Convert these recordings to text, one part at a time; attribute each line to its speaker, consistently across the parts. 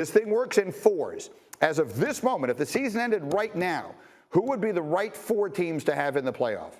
Speaker 1: This thing works in fours. As of this moment, if the season ended right now, who would be the right 4 teams to have in the playoff?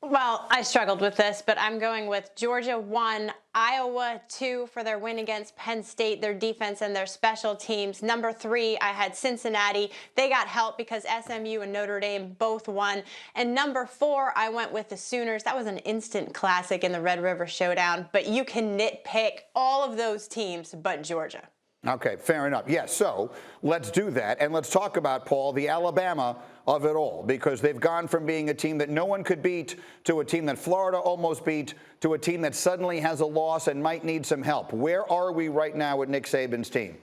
Speaker 2: Well, I struggled with this, but I'm going with Georgia 1, Iowa 2 for their win against Penn State, their defense and their special teams. Number 3, I had Cincinnati. They got help because SMU and Notre Dame both won. And number 4, I went with the Sooners. That was an instant classic in the Red River Showdown, but you can nitpick all of those teams but Georgia.
Speaker 1: Okay, fair enough. Yes, so let's do that. And let's talk about, Paul, the Alabama of it all, because they've gone from being a team that no one could beat to a team that Florida almost beat to a team that suddenly has a loss and might need some help. Where are we right now with Nick Saban's team?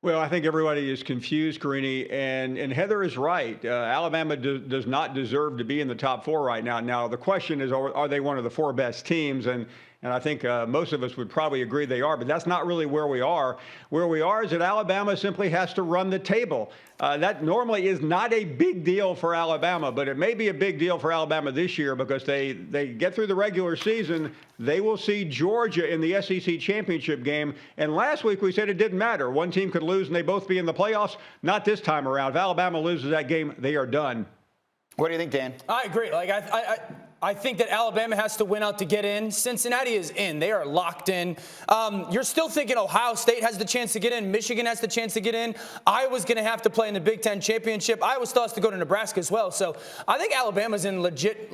Speaker 3: Well, I think everybody is confused, Greeny, and Heather is right. Alabama does not deserve to be in the top 4 right now. Now, the question is, are they one of the 4 best teams? And I think most of us would probably agree they are, but that's not really where we are. Where we are is that Alabama simply has to run the table. That normally is not a big deal for Alabama, but it may be a big deal for Alabama this year because they get through the regular season. They will see Georgia in the SEC championship game. And last week we said it didn't matter. One team could lose and they both be in the playoffs. Not this time around. If Alabama loses that game, they are done.
Speaker 1: What do you think, Dan?
Speaker 4: I agree. I think that Alabama has to win out to get in. Cincinnati is in. They are locked in. You're still thinking Ohio State has the chance to get in. Michigan has the chance to get in. Iowa's going to have to play in the Big Ten championship. Iowa still has to go to Nebraska as well. So I think Alabama's in legit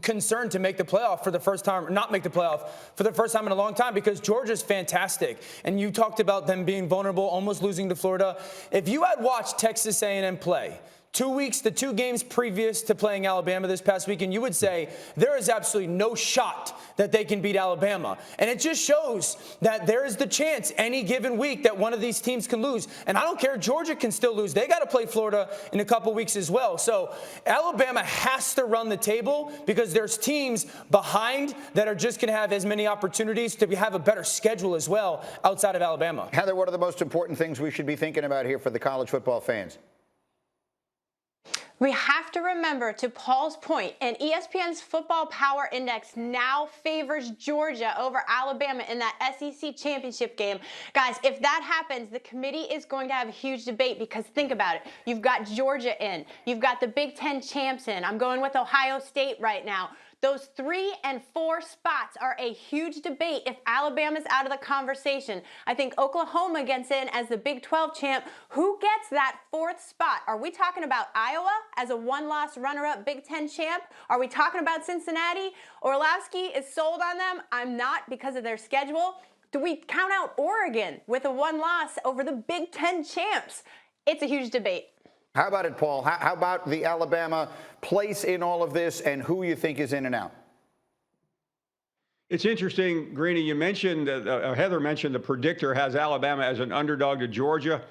Speaker 4: concern to make the playoff for the first time, not make the playoff for the first time in a long time because Georgia's fantastic. And you talked about them being vulnerable, almost losing to Florida. If you had watched Texas A&M play, 2 weeks, the 2 games previous to playing Alabama this past weekend, you would say there is absolutely no shot that they can beat Alabama. And it just shows that there is the chance any given week that one of these teams can lose. And I don't care, Georgia can still lose. They got to play Florida in a couple weeks as well. So Alabama has to run the table because there's teams behind that are just going to have as many opportunities to have a better schedule as well outside of Alabama.
Speaker 1: Heather, what are the most important things we should be thinking about here for the college football fans?
Speaker 2: We have to remember, to Paul's point, and ESPN's Football Power Index now favors Georgia over Alabama in that SEC championship game. Guys, if that happens, the committee is going to have a huge debate because think about it. You've got Georgia in. You've got the Big Ten champs in. I'm going with Ohio State right now. Those 3 and 4 spots are a huge debate if Alabama's out of the conversation. I think Oklahoma gets in as the Big 12 champ. Who gets that 4th spot? Are we talking about Iowa as a 1-loss runner-up Big 10 champ? Are we talking about Cincinnati? Orlovsky is sold on them. I'm not because of their schedule. Do we count out Oregon with a 1 loss over the Big 10 champs? It's a huge debate.
Speaker 1: How about it, Paul? How about the Alabama place in all of this and who you think is in and out?
Speaker 3: It's interesting, Greeny, you mentioned, Heather mentioned the predictor has Alabama as an underdog to Georgia.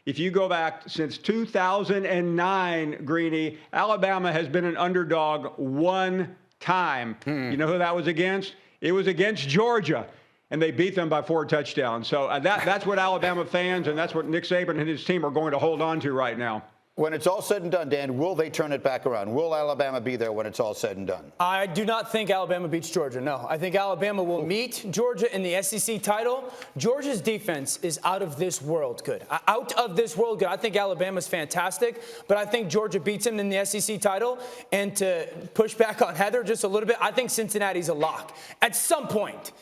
Speaker 3: If you go back since 2009, Greeny, Alabama has been an underdog 1 time. You know who that was against? It was against Georgia. And they beat them by 4 touchdowns. So that's what Alabama fans and that's what Nick Saban and his team are going to hold on to right now.
Speaker 1: When it's all said and done, Dan, will they turn it back around? Will Alabama be there when it's all said and done?
Speaker 4: I do not think Alabama beats Georgia, no. I think Alabama will meet Georgia in the SEC title. Georgia's defense is out of this world good. Out of this world good. I think Alabama's fantastic, but I think Georgia beats them in the SEC title. And to push back on Heather just a little bit, I think Cincinnati's a lock. At some point,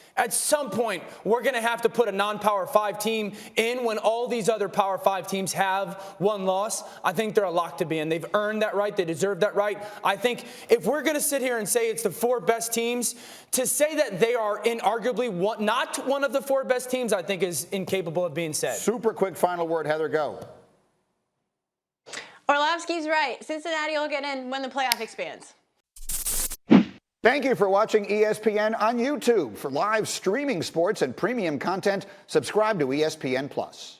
Speaker 4: we're going to have to put a non-Power 5 team in when all these other Power 5 teams have 1 loss. I think they're a lock to be in. They've earned that right. They deserve that right. I think if we're going to sit here and say it's the 4 best teams, to say that they are inarguably not one of the 4 best teams, I think is incapable of being said.
Speaker 1: Super quick final word, Heather, go.
Speaker 2: Orlovsky's right. Cincinnati will get in when the playoff expands.
Speaker 1: Thank you for watching ESPN on YouTube. For live streaming sports and premium content, subscribe to ESPN+.